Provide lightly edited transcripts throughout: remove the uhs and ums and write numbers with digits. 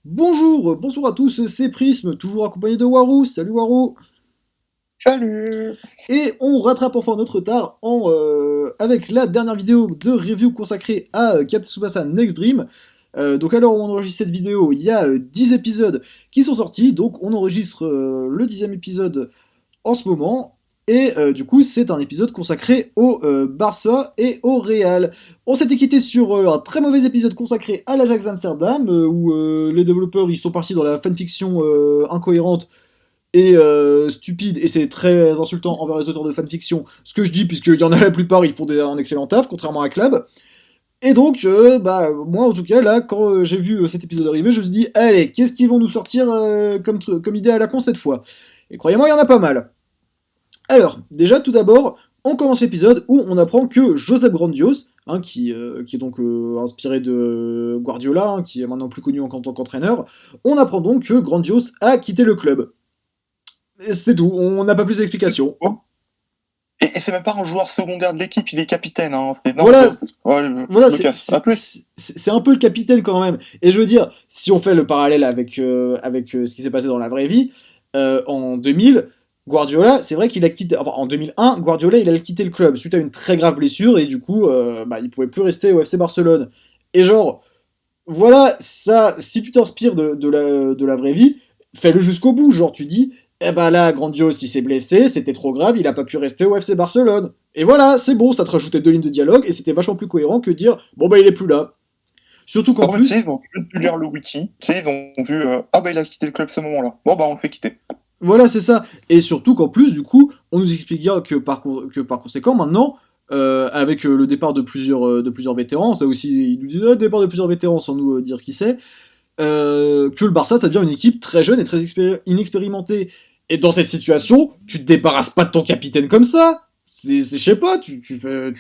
Bonjour à tous, c'est Prisme, toujours accompagné de Warou. Salut Warou. Salut! Et on rattrape enfin notre retard avec la dernière vidéo de review consacrée à Captain Tsubasa Next Dream. Donc à l'heure où on enregistre cette vidéo, il y a 10 épisodes qui sont sortis, donc on enregistre le 10e épisode en ce moment. Et du coup, c'est un épisode consacré au Barça et au Real. On s'était quitté sur un très mauvais épisode consacré à l'Ajax Amsterdam, où les développeurs ils sont partis dans la fanfiction incohérente et stupide, et c'est très insultant envers les auteurs de fanfiction, ce que je dis, puisqu'il y en a la plupart, ils font un excellent taf, contrairement à Clab. Et donc, moi en tout cas, là, quand j'ai vu cet épisode arriver, je me suis dit, allez, qu'est-ce qu'ils vont nous sortir comme idée à la con cette fois? Et croyez-moi, il y en a pas mal. Alors, déjà, tout d'abord, on commence l'épisode où on apprend que Josep Grandios, qui est donc inspiré de Guardiola, qui est maintenant plus connu en tant qu'entraîneur, on apprend donc que Grandios a quitté le club. Et c'est tout, on n'a pas plus d'explications. Oh. Et c'est même pas un joueur secondaire de l'équipe, il est capitaine. Hein. Non, Voilà, ouais, voilà, je me casse. À plus. c'est un peu le capitaine quand même. Et je veux dire, si on fait le parallèle avec ce qui s'est passé dans la vraie vie, en 2000, Guardiola, c'est vrai qu'il a quitté, enfin en 2001, Guardiola il a quitté le club suite à une très grave blessure et du coup, il pouvait plus rester au FC Barcelone. Et genre, voilà, ça, si tu t'inspires de la vraie vie, fais-le jusqu'au bout. Genre, tu dis, eh ben là, Grandios, il s'est blessé, c'était trop grave, il a pas pu rester au FC Barcelone. Et voilà, c'est bon, ça te rajoutait 2 lignes de dialogue et c'était vachement plus cohérent que dire, bon bah il est plus là. Surtout qu'en En fait, tu sais, plus, ils ont juste dû lire le wiki. Tu sais, ils ont vu, ah bah il a quitté le club à ce moment-là. Bon bah on le fait quitter. voilà, c'est ça. Et surtout qu'en plus, du coup, on nous explique bien que par conséquent, maintenant, avec le départ de plusieurs vétérans, ça aussi, il nous dit, ah, départ de plusieurs vétérans sans nous dire qui c'est, que le Barça, ça devient une équipe très jeune et très inexpérimentée. Et dans cette situation, tu te débarrasses pas de ton capitaine comme ça. Je sais pas, tu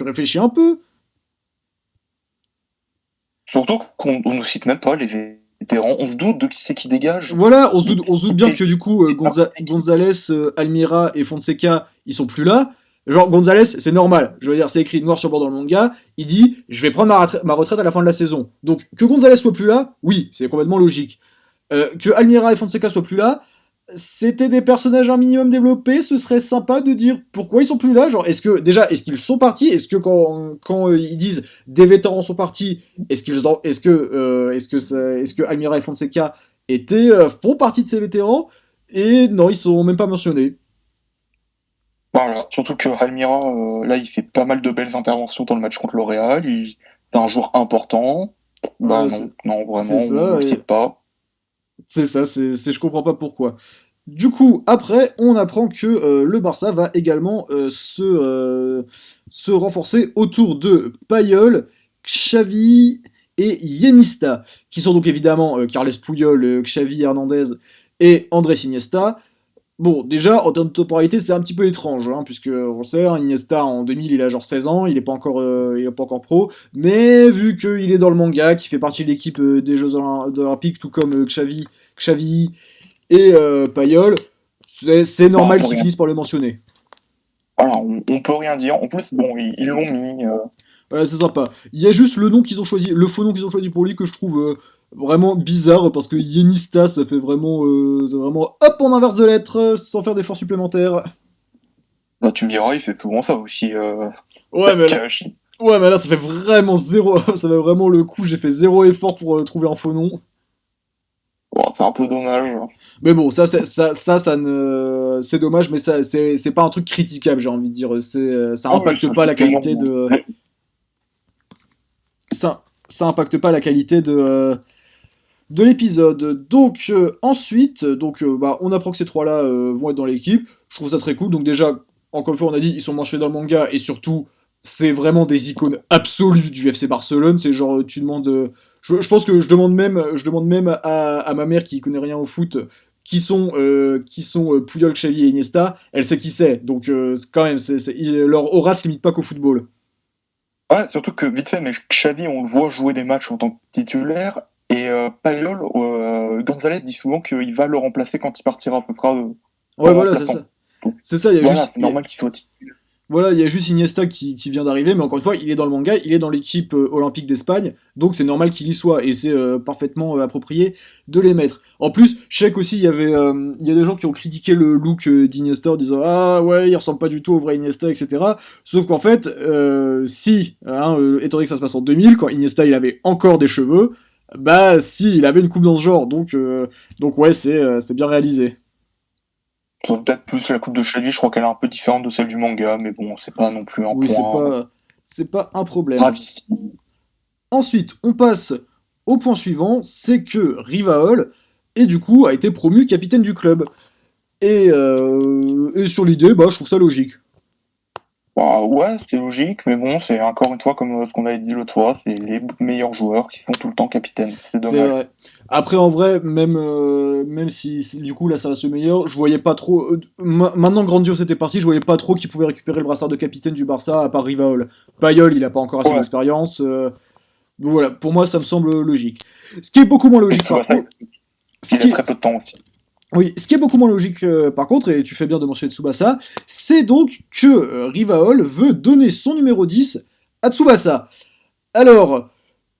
réfléchis un peu. Surtout qu'on nous cite même pas les vétérans. On se doute de qui c'est qui dégage. Voilà, Mais on se doute qui bien que du coup, c'est qui. Gonzalez, Almira et Fonseca, ils sont plus là. Genre, Gonzalez, c'est normal. Je veux dire, c'est écrit noir sur blanc dans le manga. Il dit, je vais prendre ma retraite à la fin de la saison. Donc, que Gonzalez soit plus là, oui, c'est complètement logique. Que Almira et Fonseca soient plus là, c'était des personnages un minimum développés, ce serait sympa de dire pourquoi ils sont plus là. Genre, est-ce qu'ils sont partis? Est-ce que quand ils disent des vétérans sont partis, est-ce que Almira et Fonseca font partie de ces vétérans? Et non, ils sont même pas mentionnés. Voilà. Surtout que Almira, là, il fait pas mal de belles interventions dans le match contre l'Oréal. Il est un joueur important. Bah Euh, non, c'est non, c'est vraiment, on ça, le cite pas. c'est ça, je comprends pas pourquoi. Du coup, après, on apprend que le Barça va également se renforcer autour de Payol, Xavi et Yenista, qui sont donc évidemment Carles Puyol, Xavi Hernandez et Andrés Iniesta. Bon, déjà, en termes de temporalité, c'est un petit peu étrange, puisque on sait, Iniesta en 2000, il a genre 16 ans, il est pas encore pro, mais vu qu'il est dans le manga, qu'il fait partie de l'équipe des Jeux Olympiques, tout comme Xavi et Payol, c'est Bah, on normal peut qu'ils rien. finissent par le mentionner. Voilà, on peut rien dire. En plus, bon, ils l'ont mis. Voilà, c'est sympa. Il y a juste le nom qu'ils ont choisi, le faux nom qu'ils ont choisi pour lui que je trouve vraiment bizarre parce que Yenista, c'est vraiment hop en inverse de lettres sans faire d'efforts supplémentaires. Bah, tu me diras, il fait souvent ça aussi, Ouais, mais là, Kakashi. ouais, mais là, ça fait vraiment zéro, ça fait vraiment le coup. J'ai fait zéro effort pour trouver un faux nom. Bon, c'est un peu dommage. Hein. Mais bon, c'est dommage, mais c'est pas un truc critiquable, j'ai envie de dire. Ça Ah oui, impacte ça pas c'est la tellement qualité bon. ça impacte pas la qualité de l'épisode. Donc ensuite, on apprend que ces trois-là vont être dans l'équipe. Je trouve ça très cool. Donc déjà, encore une fois, on a dit ils sont mentionnés dans le manga et surtout, c'est vraiment des icônes absolues du FC Barcelone. C'est genre tu demandes, je pense que je demande même à ma mère qui connaît rien au foot. Qui sont Puyol, Xavi et Iniesta, elle sait qui c'est. Donc quand même, leur aura se limite pas qu'au football. Ouais, surtout que vite fait, mais Xavi, on le voit jouer des matchs en tant que titulaire. Et Payol, Gonzalez dit souvent qu'il va le remplacer quand il partira. Ce sera Ouais, son voilà, c'est remplaçant. ça. Donc C'est ça, il y a voilà, juste, c'est normal qu'il soit titulaire. Voilà, il y a juste Iniesta qui vient d'arriver, mais encore une fois, il est dans le manga, il est dans l'équipe olympique d'Espagne, donc c'est normal qu'il y soit, et c'est parfaitement approprié de les mettre. En plus, je sais qu'aussi, il y a des gens qui ont critiqué le look d'Iniesta en disant «Ah ouais, il ressemble pas du tout au vrai Iniesta, etc.» Sauf qu'en fait, étant donné que ça se passe en 2000, quand Iniesta il avait encore des cheveux, bah si, il avait une coupe dans ce genre, donc ouais, c'est bien réalisé. Peut-être plus la coupe de Shelby, je crois qu'elle est un peu différente de celle du manga, mais bon, c'est pas non plus un Oui, point c'est pas un problème. gravissime. Ensuite, on passe au point suivant, c'est que Rivaol, et du coup, a été promu capitaine du club. Et sur l'idée, bah, je trouve ça logique. Bah, ouais, c'est logique, mais bon, c'est encore une fois comme ce qu'on avait dit l'autre fois, c'est les meilleurs joueurs qui sont tout le temps capitaines. C'est C'est dommage. vrai. Après, en vrai, même si du coup là ça reste le meilleur, je voyais pas trop. Maintenant que Grandios était parti, je voyais pas trop qui pouvait récupérer le brassard de capitaine du Barça à part Rivaol. Payol, il a pas encore assez Ouais, d'expérience. Donc voilà, pour moi ça me semble logique. Ce qui est beaucoup moins et logique par Tsubasa, contre. Ce il a qui, très peu de temps aussi. Oui, ce qui est beaucoup moins logique par contre, et tu fais bien de mentionner Tsubasa, c'est donc que Rivaol veut donner son numéro 10 à Tsubasa. Alors,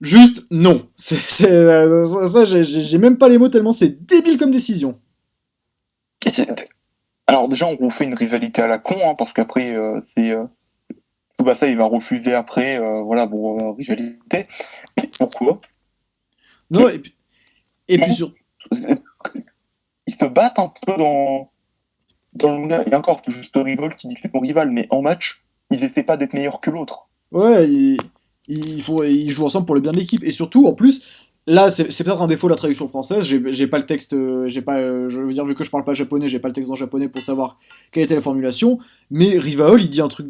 juste non. J'ai même pas les mots tellement c'est débile comme décision. Et alors déjà, on refait une rivalité à la con, hein, parce qu'après, Tsubasa, il va refuser après, voilà, pour rivalité. Mais pourquoi? Non, et puis Non, sur... ils se battent un peu dans le manga. Et encore, c'est juste Revolt qui dit que c'est son rival, mais en match, ils essaient pas d'être meilleurs que l'autre. Ouais, ils jouent ensemble pour le bien de l'équipe. Et surtout, en plus, là, c'est peut-être un défaut de la traduction française. J'ai pas le texte, j'ai pas, je veux dire, vu que je parle pas japonais, j'ai pas le texte en japonais pour savoir quelle était la formulation. Mais Rivaol, il dit un truc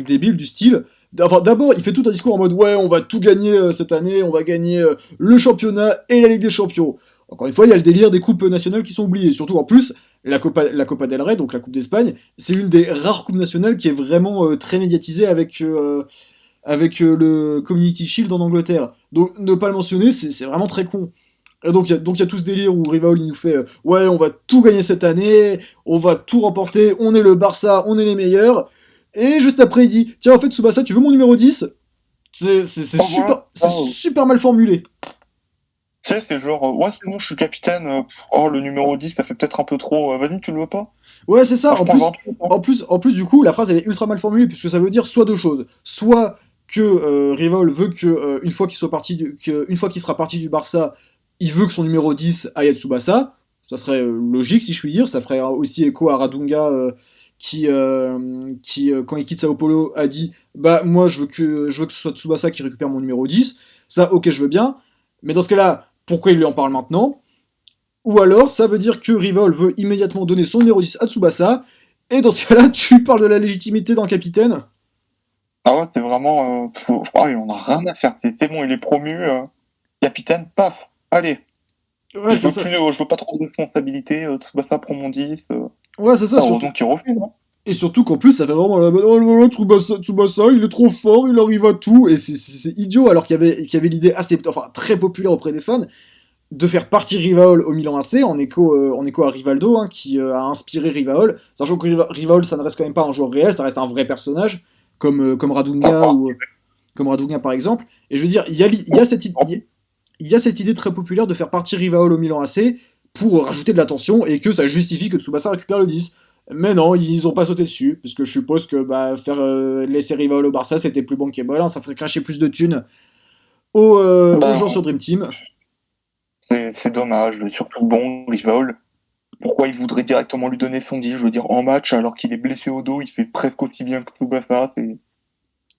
débile du style. Enfin, d'abord, il fait tout un discours en mode ouais, on va tout gagner cette année, on va gagner le championnat et la Ligue des Champions. Encore une fois, il y a le délire des coupes nationales qui sont oubliées. Surtout, en plus, la Copa del Rey, donc la Coupe d'Espagne, c'est une des rares coupes nationales qui est vraiment très médiatisée avec le Community Shield en Angleterre. Donc ne pas le mentionner, c'est vraiment très con. Et donc il y a tout ce délire où Rivaol il nous fait ouais, on va tout gagner cette année, on va tout remporter, on est le Barça, on est les meilleurs. Et juste après il dit tiens en fait Tsubasa, tu veux mon numéro 10? Oh, voilà. C'est super mal formulé. Tu sais, c'est genre, ouais, c'est bon, je suis capitaine, oh, le numéro 10, ça fait peut-être un peu trop, vas-y, tu le veux pas? Ouais, c'est ça. Moi, je prends 28, hein. En plus, du coup, la phrase elle est ultra mal formulée puisque ça veut dire soit deux choses. Soit que Rivol veut que une fois qu'il sera parti du Barça, il veut que son numéro 10 aille à Tsubasa. Ça serait logique si je puis dire. Ça ferait aussi écho à Radunga qui quand il quitte Sao Paulo, a dit bah moi je veux que ce soit Tsubasa qui récupère mon numéro 10. Ça, ok, je veux bien. Mais dans ce cas-là, pourquoi il lui en parle maintenant? Ou alors, ça veut dire que Rivol veut immédiatement donner son numéro 10 à Tsubasa, et dans ce cas-là, tu parles de la légitimité d'un capitaine? Ah ouais, c'est vraiment, ah, il en a rien à faire, c'est bon, il est promu, capitaine, paf, allez, Ouais, c'est ça. je veux pas trop de responsabilité, Tsubasa prend mon 10, Ouais, c'est ça, ah, surtout. heureusement qu'il refuse, hein. Et surtout qu'en plus, ça fait vraiment la oh là là, Tsubasa, il est trop fort, il arrive à tout, et c'est idiot, alors qu'il y avait l'idée assez, enfin, très populaire auprès des fans, de faire partir Rivaol au Milan AC en écho à Rivaldo qui a inspiré Rivaol, sachant que Rivaol ça ne reste quand même pas un joueur réel, ça reste un vrai personnage comme Ah, Radunga ah, ou comme Radunga par exemple. Et je veux dire, il y a il y a cette idée très populaire de faire partir Rivaol au Milan AC pour rajouter de la tension et que ça justifie que Tsubasa récupère le 10. Mais non, ils ont pas sauté dessus, parce que je suppose que bah, faire laisser Rivaol au Barça c'était plus bankable, hein, ça ferait cracher plus de thunes aux bah, gens sur Dream Team. c'est dommage, surtout bon, Rival, pourquoi il voudrait directement lui donner son 10, je veux dire, en match, alors qu'il est blessé au dos, il fait presque aussi bien que Tsubasa,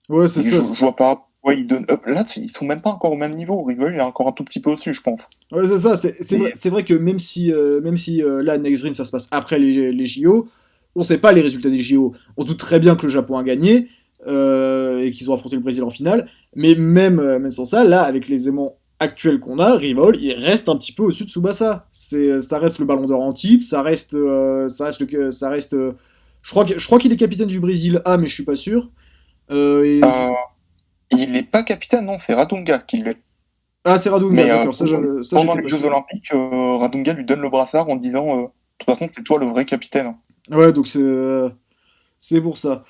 Ouais, c'est ça. je vois pas pourquoi il donne, là, ils sont même pas encore au même niveau, Rival, il est encore un tout petit peu au-dessus, je pense. Ouais, c'est ça, Et, c'est vrai que même si là, Next Dream, ça se passe après les JO, on sait pas les résultats des JO. On se doute très bien que le Japon a gagné et qu'ils ont affronté le Brésil en finale, mais même sans ça, là, avec les aimants actuels qu'on a, Rivol, il reste un petit peu au-dessus de Tsubasa. Ça reste le ballon d'or en titre, ça reste je crois qu'il est capitaine du Brésil A, mais je suis pas sûr. Et euh, il est pas capitaine, non, c'est Radunga qui l'est. Ah, c'est Radunga, Mais d'accord, ça pendant j'étais les pas Jeux sûr. Olympiques, Radunga lui donne le brassard en disant, de toute façon, c'est toi le vrai capitaine. Ouais, donc c'est pour ça.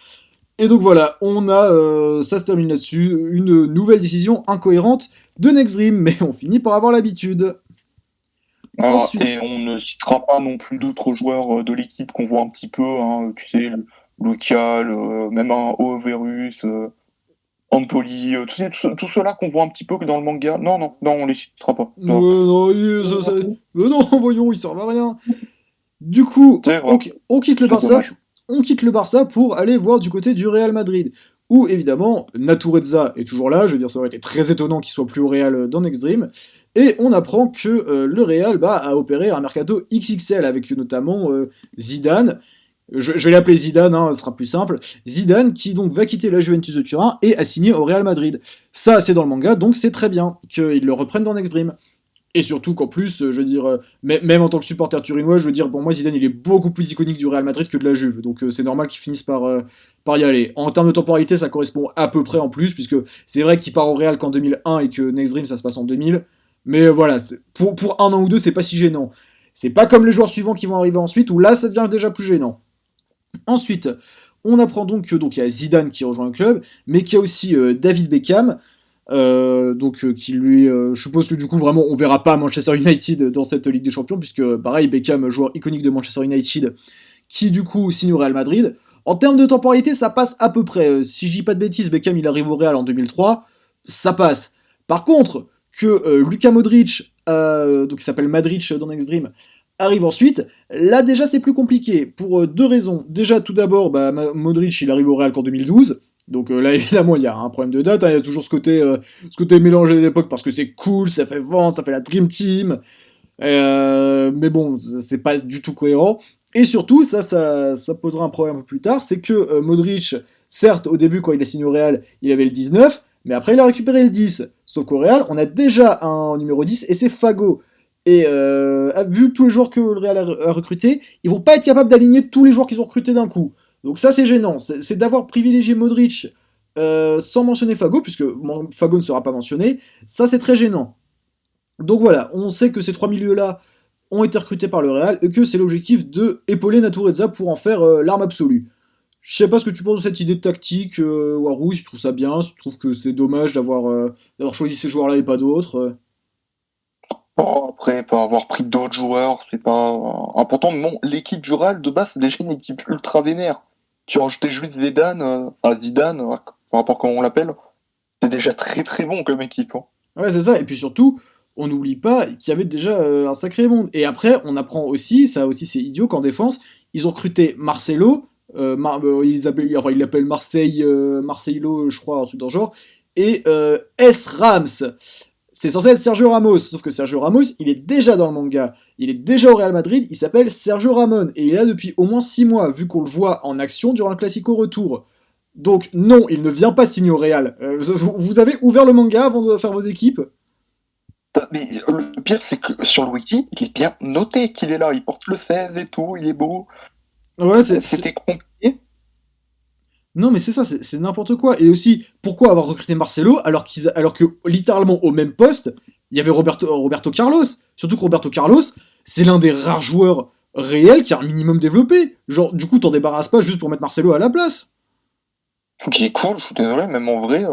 Et donc voilà, on a, ça se termine là-dessus, une nouvelle décision incohérente de Next Dream, mais on finit par avoir l'habitude. Voilà. Ensuite, Et on ne citera pas non plus d'autres joueurs de l'équipe qu'on voit un petit peu, hein, tu sais, le local, même un Overus, Empoli, tout cela qu'on voit un petit peu que dans le manga. Non, non, non, on les citera pas. Non. non, non, voyons, ils servent à rien. Du coup, C'est vrai, on quitte le c'est Barça, dommage. pour aller voir du côté du Real Madrid, où évidemment Natureza est toujours là. Je veux dire, ça aurait été très étonnant qu'il soit plus au Real dans Next Dream. Et on apprend que le Real a opéré un mercato XXL avec notamment Zidane. Je vais l'appeler Zidane, hein, ce sera plus simple. Zidane qui donc va quitter la Juventus de Turin et a signé au Real Madrid. Ça, c'est dans le manga, donc c'est très bien qu'ils le reprennent dans Next Dream. Et surtout qu'en plus, je veux dire, même en tant que supporter turinois, je veux dire, pour moi, Zidane, il est beaucoup plus iconique du Real Madrid que de la Juve. Donc c'est normal qu'il finisse par y aller. En termes de temporalité, ça correspond à peu près en plus, puisque c'est vrai qu'il part au Real qu'en 2001 et que Next Dream, ça se passe en 2000. Mais voilà, pour un an ou deux, c'est pas si gênant. C'est pas comme les joueurs suivants qui vont arriver ensuite, où là, ça devient déjà plus gênant. Ensuite, on apprend donc que donc il y a Zidane qui rejoint le club, mais qu'il y a aussi David Beckham, qui lui, je suppose que du coup vraiment on verra pas Manchester United dans cette Ligue des Champions, puisque pareil Beckham, joueur iconique de Manchester United, qui du coup signe au Real Madrid. En termes de temporalité, ça passe à peu près. Si je dis pas de bêtises, Beckham il arrive au Real en 2003, ça passe. Par contre, que Luka Modric, donc il s'appelle Madric dans Next Dream, arrive ensuite, là déjà c'est plus compliqué, pour deux raisons. Déjà tout d'abord, Modric il arrive au Real qu'en 2012, donc là évidemment il y a un problème de date, hein, il y a toujours ce côté mélangé d'époque parce que c'est cool, ça fait vendre, ça fait la Dream Team, mais bon, c'est pas du tout cohérent. Et surtout, ça posera un problème plus tard, c'est que Modric, certes au début quand il a signé au Real, il avait le 19, mais après il a récupéré le 10. Sauf qu'au Real, on a déjà un numéro 10 et c'est Fago. Et vu tous les joueurs que le Real a recrutés, ils vont pas être capables d'aligner tous les joueurs qu'ils ont recrutés d'un coup. Donc ça c'est gênant, c'est d'avoir privilégié Modric sans mentionner Fago, puisque Fago ne sera pas mentionné, ça c'est très gênant. Donc voilà, on sait que ces trois milieux-là ont été recrutés par le Real et que c'est l'objectif de épauler Natureza pour en faire l'arme absolue. Je sais pas ce que tu penses de cette idée de tactique, Warou, si tu trouves ça bien, si tu trouves que c'est dommage d'avoir choisi ces joueurs-là et pas d'autres. Bon, après, pas avoir pris d'autres joueurs, c'est pas important. Mais bon, l'équipe du Real, de base, c'est déjà une équipe ultra vénère. Tu as rajouté juste Zidane, par rapport à comment on l'appelle, c'est déjà très très bon comme équipe, hein. Ouais, c'est ça. Et puis surtout, on n'oublie pas qu'il y avait déjà un sacré monde. Et après, on apprend aussi, ça aussi c'est idiot qu'en défense, ils ont recruté Marcelo, ils l'appellent Marseille, Marcelo, je crois, un truc dans le genre, et S. Rams. C'est censé être Sergio Ramos, sauf que Sergio Ramos, il est déjà dans le manga. Il est déjà au Real Madrid, il s'appelle Sergio Ramon, et il est là depuis au moins 6 mois, vu qu'on le voit en action durant le Classico Retour. Donc non, il ne vient pas de signer au Real. Vous avez ouvert le manga avant de faire vos équipes? Mais le pire, c'est que sur le wiki, il est bien noté qu'il est là. Il porte le 16 et tout, il est beau. Ouais, C'était compliqué. Non, mais c'est ça, c'est n'importe quoi. Et aussi, pourquoi avoir recruté Marcelo alors que littéralement au même poste, il y avait Roberto Carlos. Surtout que Roberto Carlos, c'est l'un des rares joueurs réels qui a un minimum développé. Genre, du coup, t'en débarrasses pas juste pour mettre Marcelo à la place. Qui est cool, je suis désolé, même en vrai,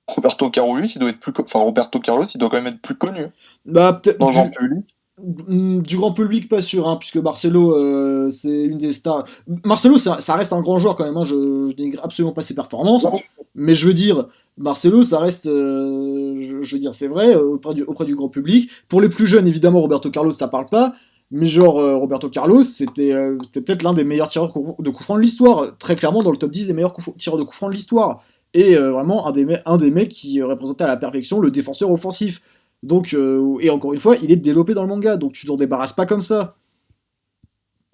Roberto Carlos, il doit être Roberto Carlos, il doit quand même être plus connu Bah, peut-être dans le grand public. du grand public, pas sûr, hein, puisque Marcelo, c'est une des stars. Marcelo, ça reste un grand joueur quand même, hein, je dénigre absolument pas ses performances, mais je veux dire, Marcelo, ça reste, je veux dire, c'est vrai, auprès du grand public. Pour les plus jeunes, évidemment, Roberto Carlos, ça parle pas, mais genre, Roberto Carlos, c'était peut-être l'un des meilleurs tireurs de coups francs de l'histoire, très clairement dans le top 10 des meilleurs tireurs de coups francs de l'histoire, et vraiment un des mecs qui représentait à la perfection le défenseur offensif. Donc, et encore une fois, il est développé dans le manga, donc tu t'en débarrasses pas comme ça.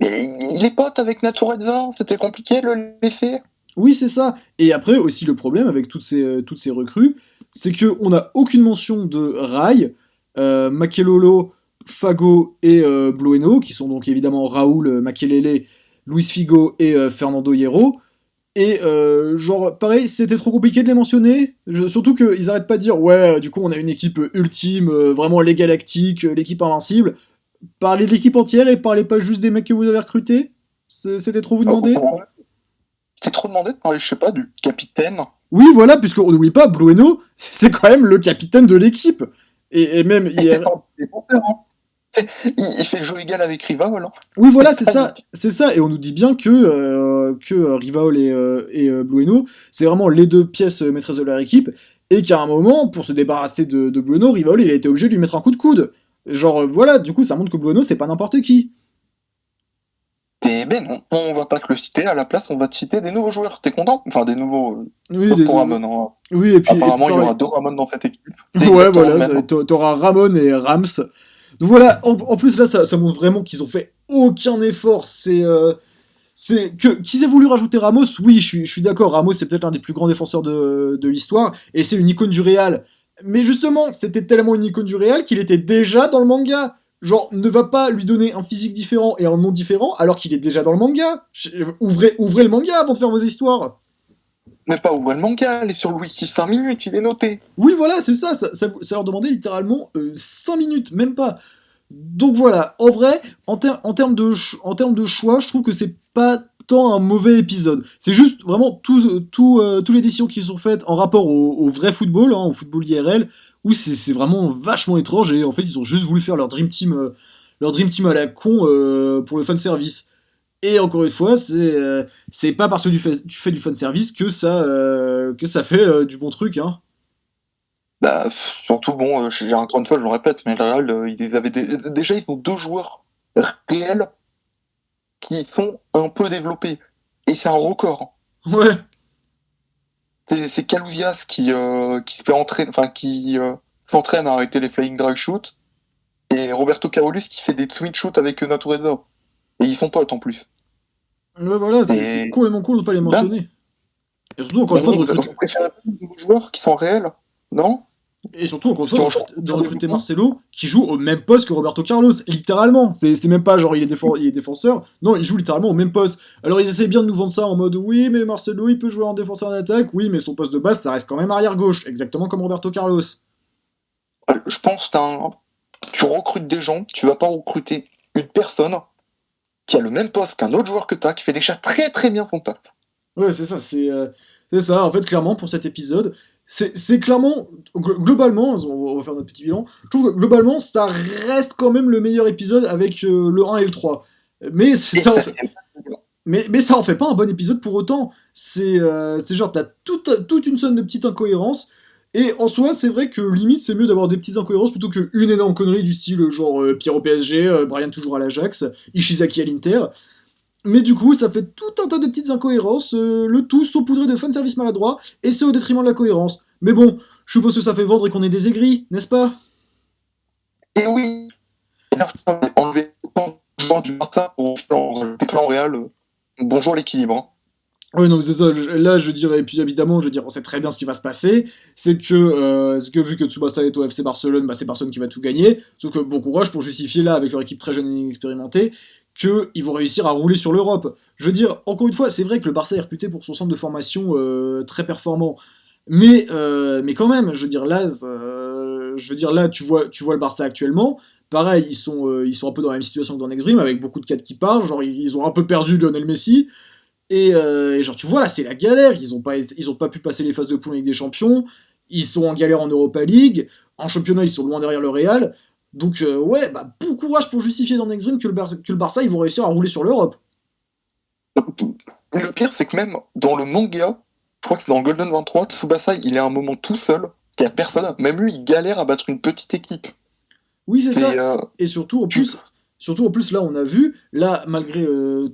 Et il est pote avec Natureza, c'était compliqué de le laisser. Oui, c'est ça. Et après, aussi, le problème avec toutes ces recrues, c'est qu'on n'a aucune mention de Rai, Makelolo, Fago et Blueno, qui sont donc évidemment Raoul, Makelele, Luis Figo et Fernando Hierro. Et genre, pareil, c'était trop compliqué de les mentionner. Surtout qu'ils arrêtent pas de dire, ouais, du coup, on a une équipe ultime, vraiment les galactiques, l'équipe invincible. Parlez de l'équipe entière et parlez pas juste des mecs que vous avez recrutés. C'était trop vous demander. c'est trop demandé de parler, je sais pas, du capitaine. Oui, voilà, puisqu'on n'oublie pas, Blueno, c'est quand même le capitaine de l'équipe. Et même Et c'est hier. pas un défenseur, hein. Il fait jeu égal avec Rival, hein. Oui, voilà, C'est pas une- c'est ça. Et on nous dit bien que Rivaol et Blueno, c'est vraiment les deux pièces maîtresses de leur équipe, et qu'à un moment, pour se débarrasser de Blueno, Rivaol, il a été obligé de lui mettre un coup de coude. Genre, voilà, du coup, ça montre que Blueno, c'est pas n'importe qui. Ben non, on va pas te le citer, à la place on va te citer des nouveaux joueurs. T'es content? Enfin des nouveaux, Oui, sauf pour Ramon, hein. oui, et puis Apparemment il y pareil. aura 2 Ramon dans cette équipe. C'est Ouais, exactement le voilà, même, hein. t'auras Ramon et Rams. Donc voilà, en plus là, ça montre vraiment qu'ils ont fait aucun effort. C'est que qu'ils aient voulu rajouter Ramos, oui, je suis d'accord. Ramos, c'est peut-être l'un des plus grands défenseurs de l'histoire, et c'est une icône du Real. Mais justement, c'était tellement une icône du Real qu'il était déjà dans le manga. Genre, ne va pas lui donner un physique différent et un nom différent alors qu'il est déjà dans le manga. Ouvrez le manga avant de faire vos histoires. Mais pas où le manga, il est sur le wiki 5 minutes, il est noté. Oui, voilà, c'est ça, ça leur demandait littéralement 5 minutes, même pas. Donc voilà, en vrai, en termes de choix, je trouve que c'est pas tant un mauvais épisode. C'est juste vraiment toutes les décisions qui sont faites en rapport au vrai football, hein, au football IRL, où c'est vraiment vachement étrange, et en fait, ils ont juste voulu faire leur Dream Team à la con pour le fanservice. Et encore une fois, c'est pas parce que tu fais du fanservice que ça fait du bon truc, hein. Bah, surtout, bon, encore une fois, je le répète, mais le Real, déjà, ils ont 2 joueurs réels qui sont un peu développés. Et c'est un record. Ouais. C'est Kalouzias qui se fait entraîner, enfin, qui s'entraîne à arrêter les flying drag shoot, et Roberto Carolus qui fait des swing shoot avec Natureza. Et ils sont potes en plus. Ouais, voilà, c'est Et complètement cool de pas les là, mentionner. Et surtout, encore une fois, vous préférez pas les nouveaux joueurs qui sont réels? Non? Qui ont joué De en recruter développement? Marcelo, qui joue au même poste que Roberto Carlos, littéralement. C'est même pas genre il est défenseur, non, il joue littéralement au même poste. Alors ils essaient bien de nous vendre ça en mode oui, mais Marcelo il peut jouer en défenseur en attaque, oui, mais son poste de base ça reste quand même arrière gauche, exactement comme Roberto Carlos. Je pense que tu recrutes des gens, tu vas pas recruter une personne qui a le même poste qu'un autre joueur que toi, qui fait déjà très très bien son taf. Ouais, c'est ça, c'est ça. En fait, clairement, pour cet épisode, c'est clairement, globalement, on va faire notre petit bilan, je trouve que globalement, ça reste quand même le meilleur épisode avec le 1 et le 3. Mais Et ça en ça fait, fait- mais ça en fait pas un bon épisode pour autant. C'est genre, t'as toute une sonne de petites incohérences, et en soi, c'est vrai que limite, c'est mieux d'avoir des petites incohérences plutôt qu'une énorme connerie du style genre Pierre au PSG, Brian toujours à l'Ajax, Ishizaki à l'Inter. Mais du coup, ça fait tout un tas de petites incohérences, le tout saupoudré de fanservice maladroit, et ce au détriment de la cohérence. Mais bon, je suppose que ça fait vendre et qu'on est des aigris, n'est-ce pas? Et oui, enlever autant de joueurs du Barça au plan, des plans réels. Bonjour l'équilibre, hein. Oui, non, mais c'est ça. Là, je dirais, et puis évidemment, je veux dire, on sait très bien ce qui va se passer. C'est que vu que Tsubasa est au FC Barcelone, bah, c'est Barcelone qui va tout gagner. Sauf que bon courage pour justifier là, avec leur équipe très jeune et inexpérimentée, qu'ils vont réussir à rouler sur l'Europe. Je veux dire, encore une fois, c'est vrai que le Barça est réputé pour son centre de formation très performant. Mais quand même, je veux dire, là, tu vois le Barça actuellement. Pareil, ils sont un peu dans la même situation que dans Next Dream, avec beaucoup de cadres qui partent. Genre, ils ont un peu perdu Lionel Messi. Et genre, tu vois, là, c'est la galère. Ils ont pas pu passer les phases de poule avec des champions. Ils sont en galère en Europa League. En championnat, ils sont loin derrière le Real. Donc, ouais, bah, bon courage pour justifier dans Next Dream que le Barça, ils vont réussir à rouler sur l'Europe. Et le pire, c'est que même dans le manga, je crois que c'est dans Golden 23, Tsubasa, il est à un moment tout seul, qu'il n'y a personne. Même lui, il galère à battre une petite équipe. Oui, c'est C'est, ça. Et surtout, en plus, là, on a vu, là, malgré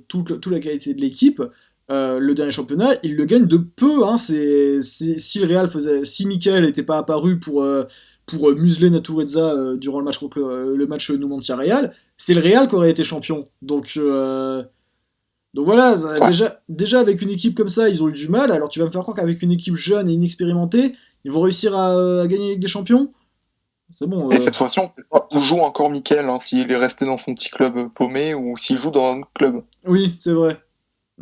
toute la qualité de l'équipe, le dernier championnat, il le gagne de peu. Hein. Si le Real faisait, si Michael n'était pas apparu pour museler Natureza durant le match contre le match Numancia-Real, c'est le Real qui aurait été champion. Donc voilà, ouais. déjà avec une équipe comme ça, ils ont eu du mal. Alors tu vas me faire croire qu'avec une équipe jeune et inexpérimentée, ils vont réussir à gagner la Ligue des Champions? C'est bon. Et cette fois-ci, on sait pas où joue encore Mikel, hein, s'il est resté dans son petit club paumé ou s'il joue dans un autre club. Oui, c'est vrai.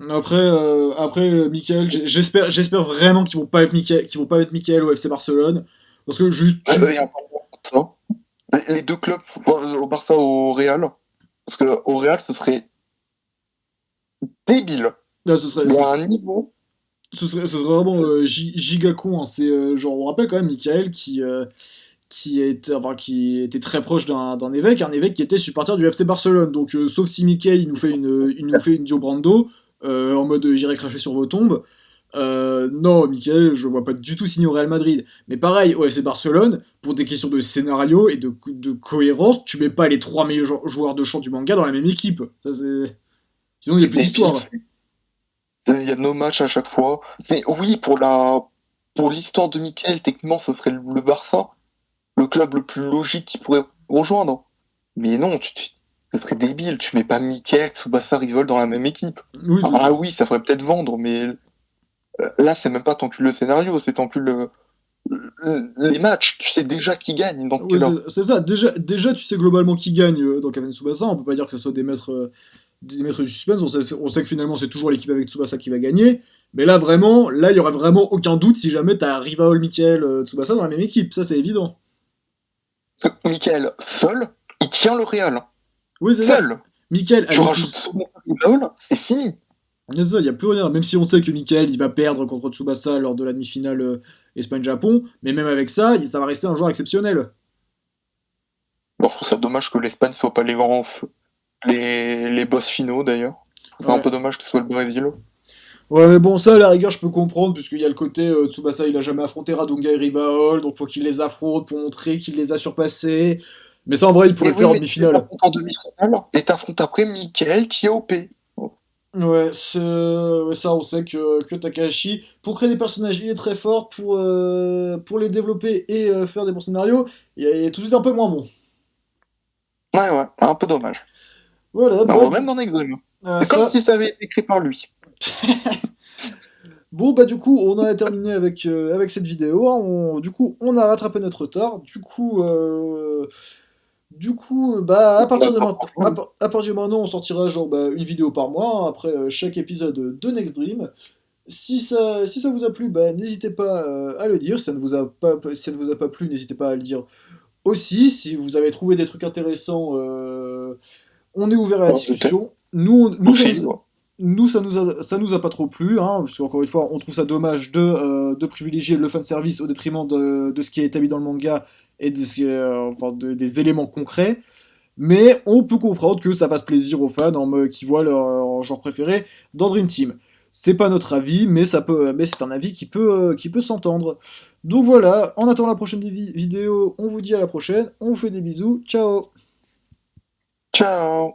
Après, Michael, j'espère vraiment qu'ils vont pas mettre Michael au FC Barcelone, parce que juste, Et encore, hein. Les 2 clubs, au Barça, au Real, parce que au Real, ce serait débile. là, Il y a un niveau. ce serait vraiment giga con, hein. C'est genre, on rappelle quand même Michael qui était très proche d'un évêque, un évêque qui était supporter du FC Barcelone. Donc, sauf si Michael il nous fait une Dio Brando en mode j'irai cracher sur vos tombes. Non, Michael, je vois pas du tout signer au Real Madrid. Mais pareil, au FC Barcelone, pour des questions de scénario et de cohérence, tu mets pas les trois meilleurs joueurs de champ du manga dans la même équipe. Ça, c'est... Sinon, il y a plus Et puis, d'histoire. il y a nos matchs à chaque fois. Mais oui, pour l'histoire de Michael, techniquement, ce serait le Barça, le club le plus logique qui pourrait rejoindre. Mais non, ce serait débile. Tu mets pas Michael, Tsubasa, Rivol dans la même équipe. Oui, c'est Ah ça. oui, ça ferait peut-être vendre, mais là, c'est même pas tant que le scénario, c'est tant que les matchs. Tu sais déjà qui gagne dans ce Oui, cas-là. c'est ça. Déjà, tu sais globalement qui gagne dans Kamen Tsubasa. On peut pas dire que ce soit des maîtres du suspense. On sait que finalement, c'est toujours l'équipe avec Tsubasa qui va gagner. Mais là, vraiment, là, il y aurait vraiment aucun doute si jamais t'as Rival, Michael, Tsubasa dans la même équipe. Ça, c'est évident. Parce que Michael, seul, il tient le Real. Oui, c'est ça. Seul. Michael, Tu avec rajoutes tout. son Rivol, c'est fini. C'est ça, il n'y a plus rien. Même si on sait que Michael, il va perdre contre Tsubasa lors de la demi-finale Espagne-Japon. Mais même avec ça, ça va rester un joueur exceptionnel. Bon, je trouve ça dommage que l'Espagne soit pas les boss finaux d'ailleurs. C'est un Ouais. peu dommage que ce soit le Brésil. Ouais, mais bon, ça, à la rigueur, je peux comprendre, puisqu'il y a le côté Tsubasa, il a jamais affronté Radunga et Ribaol, donc faut qu'il les affronte pour montrer qu'il les a surpassés. Mais ça, en vrai, il pourrait Et le oui, faire en mais tu les demi-finale. affrontes en demi-finale et t'affrontes après Michael qui est OP. Ouais, ouais, ça, on sait que Takahashi, pour créer des personnages, il est très fort, pour les développer et faire des bons scénarios, il est tout de suite un peu moins bon. Ouais, un peu dommage. Voilà, Mais on bah, voit même dans Extreme. C'est comme ça. si ça avait été écrit par lui. Bon, bah, du coup, on a terminé avec cette vidéo, hein. Du coup, on a rattrapé notre retard. Bah, à partir de maintenant, à partir de maintenant, on sortira genre bah, une vidéo par mois, hein, après chaque épisode de Next Dream. Si ça vous a plu, bah, n'hésitez pas à le dire. Si ça ne vous a pas plu, n'hésitez pas à le dire aussi. Si vous avez trouvé des trucs intéressants, on est ouvert à la Ouais, c'était discussion. aussi. Ouais. Ça nous a pas trop plu, hein, parce qu'encore une fois, on trouve ça dommage de privilégier le fanservice au détriment de ce qui est établi dans le manga et des éléments concrets. Mais on peut comprendre que ça fasse plaisir aux fans qui voient leur genre préféré dans Dream Team. C'est pas notre avis, mais c'est un avis qui peut s'entendre. Donc voilà, en attendant la prochaine vidéo, on vous dit à la prochaine, on vous fait des bisous, ciao. Ciao.